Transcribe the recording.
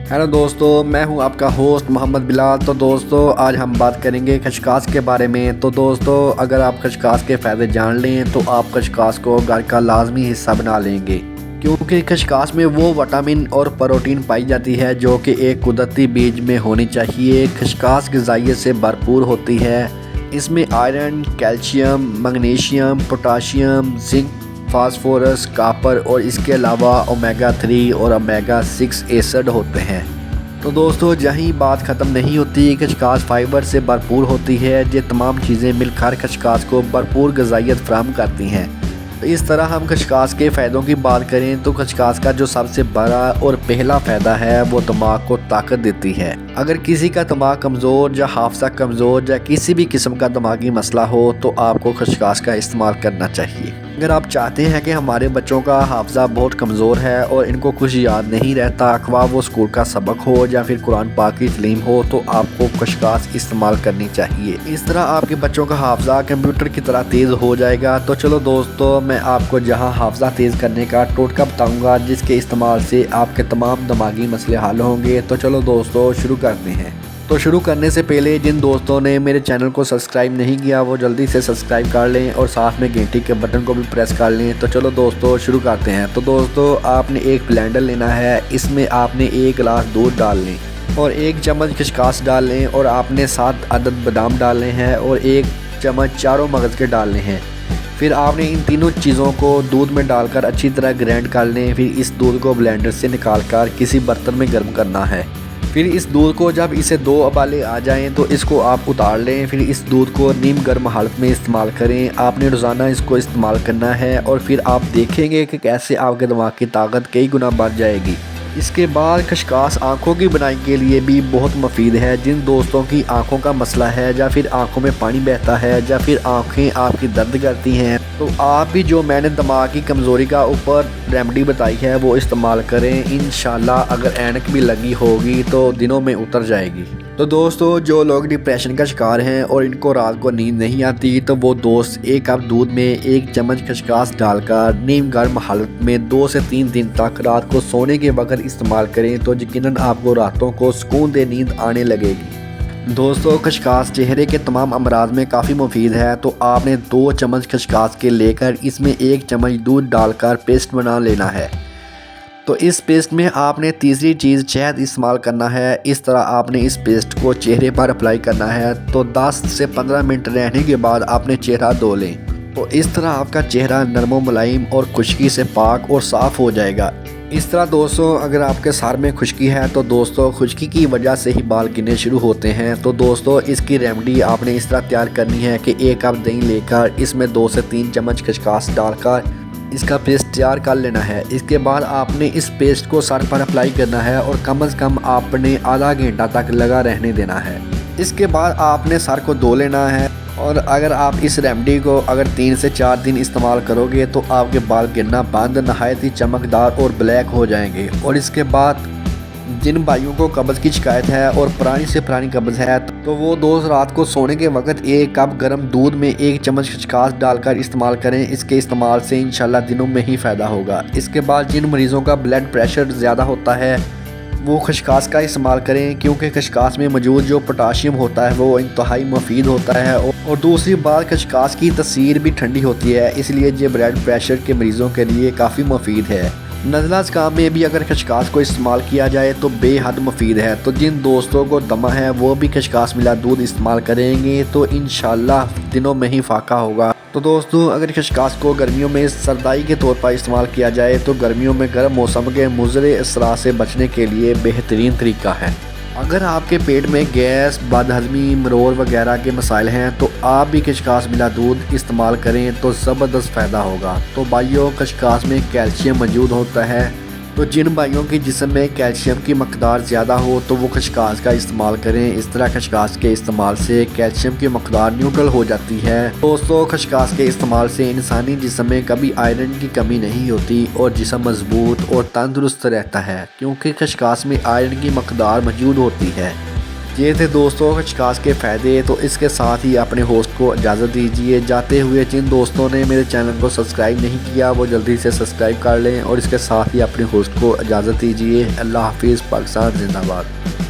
Hello दोस्तों, मैं हूं आपका होस्ट मोहम्मद बिलाल। तो दोस्तों आज हम बात करेंगे खचकास के बारे में। तो दोस्तों अगर आप खचकास के फ़ायदे जान लें तो आप खचकास को घर का लाजमी हिस्सा बना लेंगे, क्योंकि खचकास में वो विटामिन और प्रोटीन पाई जाती है जो कि एक कुदरती बीज में होनी चाहिए। खचकास ग़िज़ाइयत से भरपूर होती है। इसमें iron, calcium, magnesium, potassium, zinc, phosphorus, copper और इसके अलावा ओमेगा 3 और ओमेगा 6 एसिड होते हैं। तो दोस्तों यहीं बात ख़त्म नहीं होती। खचकास फाइबर से भरपूर होती है। ये तमाम चीज़ें मिलकर खचकास को भरपूर ग़िज़ाइयत फराहम करती हैं। तो इस तरह हम खचकास के फ़ायदों की बात करें तो खचकास का जो सबसे बड़ा और पहला फ़ायदा है वो दिमाग को ताकत देती है। अगर किसी का दिमाग कमज़ोर या हाफ़ज़ा कमज़ोर या किसी भी किस्म का दिमागी मसला हो तो आपको खचकास का इस्तेमाल करना चाहिए। अगर आप चाहते हैं कि हमारे बच्चों का हाफ़ज़ा बहुत कमज़ोर है और इनको कुछ याद नहीं रहता, ख्वाह वो स्कूल का सबक हो या फिर कुरान पाक की तालीम हो, तो आपको खचकास इस्तेमाल करनी चाहिए। इस तरह आपके बच्चों का हाफ़ज़ा कंप्यूटर की तरह तेज़ हो जाएगा। तो चलो दोस्तों, मैं आपको जहां हाफ़ज़ा तेज़ करने का टोटका बताऊंगा जिसके इस्तेमाल से आपके तमाम दिमागी मसले हल होंगे। तो चलो दोस्तों शुरू करते हैं। तो शुरू करने से पहले जिन दोस्तों ने मेरे चैनल को सब्सक्राइब नहीं किया वो जल्दी से सब्सक्राइब कर लें और साथ में घंटी के बटन को भी प्रेस कर लें। तो चलो दोस्तों शुरू करते हैं। तो दोस्तों आपने एक ब्लेंडर लेना है। इसमें आपने 1 गिलास दूध डाल लें और 1 चम्मच खचकास डाल लें और आपने 7 अदद बादाम डालने हैं और 1 चम्मच चारों मगज़ के डालने हैं। फिर आपने इन तीनों चीज़ों को दूध में डालकर अच्छी तरह ग्राइंड कर लें। फिर इस दूध को ब्लेंडर से निकाल कर किसी बर्तन में गर्म करना है। फिर इस दूध को जब इसे 2 उबाले आ जाएं तो इसको आप उतार लें। फिर इस दूध को नीम गर्म हालत में इस्तेमाल करें। आपने रोज़ाना इसको इस्तेमाल करना है और फिर आप देखेंगे कि कैसे आपके दिमाग की ताकत कई गुना बढ़ जाएगी। इसके बाद खचकास आँखों की बनाई के लिए भी बहुत मुफीद है। जिन दोस्तों की आँखों का मसला है या फिर आँखों में पानी बहता है या फिर आँखें आपकी दर्द करती हैं, तो आप भी जो मैंने दिमाग की कमज़ोरी का ऊपर रेमेडी बताई है वो इस्तेमाल करें। इंशाल्लाह अगर ऐनक भी लगी होगी तो दिनों में उतर जाएगी। तो दोस्तों जो लोग डिप्रेशन का शिकार हैं और इनको रात को नींद नहीं आती, तो वो दोस्त 1 कप दूध में 1 चम्मच खचकास डालकर नीम गर्म हालत में 2 से 3 दिन तक रात को सोने के वक्त इस्तेमाल करें तो यकीनन आपको रातों को सुकून दे नींद आने लगेगी। दोस्तों खचकास चेहरे के तमाम अमराज में काफ़ी मुफीद है। तो आपने 2 चम्मच खचकास के लेकर इसमें 1 चम्मच दूध डालकर पेस्ट बना लेना है। तो इस पेस्ट में आपने तीसरी चीज़ शहद इस्तेमाल करना है। इस तरह आपने इस पेस्ट को चेहरे पर अप्लाई करना है। तो 10 से 15 मिनट रहने के बाद आपने चेहरा धो लें। तो इस तरह आपका चेहरा नरम मुलायम और खुश्की से पाक और साफ़ हो जाएगा। इस तरह दोस्तों अगर आपके सर में खुश्की है तो दोस्तों खुश्की की वजह से ही बाल गिरने शुरू होते हैं। तो दोस्तों इसकी रेमेडी आपने इस तरह तैयार करनी है कि 1 कप दही लेकर इसमें 2 से 3 चम्मच खचकास डालकर इसका पेस्ट तैयार कर लेना है। इसके बाद आपने इस पेस्ट को सर पर अप्लाई करना है और कम से कम आपने आधा घंटा तक लगा रहने देना है। इसके बाद आपने सर को धो लेना है और अगर आप इस रेमेडी को अगर 3 से 4 दिन इस्तेमाल करोगे तो आपके बाल गिरना बंद, नहायत ही चमकदार और ब्लैक हो जाएंगे। और इसके बाद जिन भाइयों को कब्ज़ की शिकायत है और पुरानी से पुरानी कब्ज़ है तो वो दोस्त रात को सोने के वक्त 1 कप गर्म दूध में 1 चम्मच खचकास डालकर इस्तेमाल करें। इसके इस्तेमाल से इंशाल्लाह दिनों में ही फ़ायदा होगा। इसके बाद जिन मरीज़ों का ब्लड प्रेशर ज़्यादा होता है वो खचकास का इस्तेमाल करें, क्योंकि खचकास में मौजूद जो पोटाशियम होता है वो इंतहाई मुफीद होता है। और दूसरी बात खचकास की तसीर भी ठंडी होती है, इसलिए ये ब्लड प्रेशर के मरीज़ों के लिए काफ़ी मुफीद है। नज़ला ज़ुकाम में भी अगर खचकास को इस्तेमाल किया जाए तो बेहद मुफीद है। तो जिन दोस्तों को दमा है वो भी खचकास मिला दूध इस्तेमाल करेंगे तो इंशाल्लाह दिनों में ही फाका होगा। तो दोस्तों अगर खचकास को गर्मियों में सरदाई के तौर पर इस्तेमाल किया जाए तो गर्मियों में गर्म मौसम के मुज़रे असरात से बचने के लिए बेहतरीन तरीका है। अगर आपके पेट में गैस, बदहज़मी, मरोड़ वगैरह के मसाइल हैं तो आप भी खचकास मिला दूध इस्तेमाल करें तो ज़बरदस्त फ़ायदा होगा। तो भाइयों खचकास में कैल्शियम मौजूद होता है। तो जिन भाइयों की जिस्म में कैल्शियम की मकदार ज़्यादा हो तो वो खचकास का इस्तेमाल करें। इस तरह खचकास के इस्तेमाल से कैल्शियम की मकदार न्यूट्रल हो जाती है। दोस्तों खचकास के इस्तेमाल से इंसानी जिस्म में कभी आयरन की कमी नहीं होती और जिस्म मजबूत और तंदुरुस्त रहता है, क्योंकि खचकास में आयरन की मकदार मौजूद होती है। یہ تھے دوستوں خشخاش کے فائدے، تو اس کے ساتھ ہی اپنے ہوسٹ کو اجازت دیجیے جاتے ہوئے۔ جن دوستوں نے میرے چینل کو سبسکرائب نہیں کیا وہ جلدی سے سبسکرائب کر لیں، اور اس کے ساتھ ہی اپنے ہوسٹ کو اجازت دیجیے۔ اللہ حافظ، پاکستان زندہ باد۔